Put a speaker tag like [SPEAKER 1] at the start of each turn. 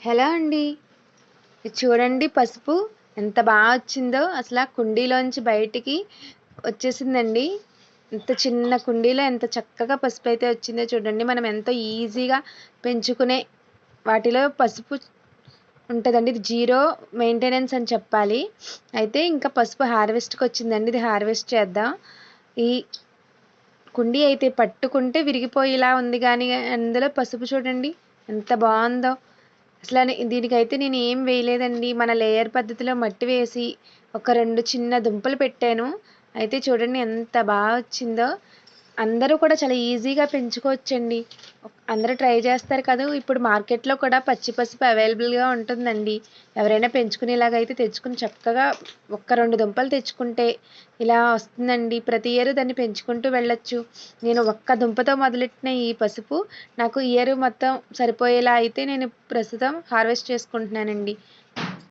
[SPEAKER 1] Hello అండి. ఇది చూడండి పసుపు ఎంత బాగా వచ్చిందో అసలు కుండీలోంచి బయటికి వచ్చేసిందండి. ఇంత చిన్న కుండీలో ఎంత చక్కగా పసుపు అయితే వచ్చిందో చూడండి. మనం ఎంతో ఈజీగా పెంచుకునే వాటిలో పసుపు ఉంటుందండి. ఇది జీరో మెయింటెనెన్స్ అని చెప్పాలి. అయితే ఇంకా పసుపు హార్వెస్ట్కి వచ్చిందండి. ఇది హార్వెస్ట్ చేద్దాం. ఈ కుండీ అయితే పట్టుకుంటే విరిగిపోయేలా ఉంది, కానీ అందులో పసుపు చూడండి ఎంత బాగుందో. అసలు దీనికైతే నేను ఏం వేయలేదండి. మన లేయర్ పద్ధతిలో మట్టి వేసి ఒక 2 చిన్న దుంపలు పెట్టాను. అయితే చూడండి ఎంత బాగా వచ్చిందో. అందరూ కూడా చాలా ఈజీగా పెంచుకోవచ్చండి. అందరూ ట్రై చేస్తారు కదా. ఇప్పుడు మార్కెట్లో కూడా పచ్చి పసుపు అవైలబుల్గా ఉంటుందండి. ఎవరైనా పెంచుకునేలాగైతే తెచ్చుకుని చక్కగా ఒక్క 2 దుంపలు తెచ్చుకుంటే ఇలా వస్తుందండి. ప్రతి ఇయర్ దాన్ని పెంచుకుంటూ వెళ్ళొచ్చు. నేను ఒక్క దుంపతో మొదలెట్టిన ఈ పసుపు నాకు ఇయర్ మొత్తం సరిపోయేలా అయితే నేను ప్రస్తుతం హార్వెస్ట్ చేసుకుంటున్నానండి.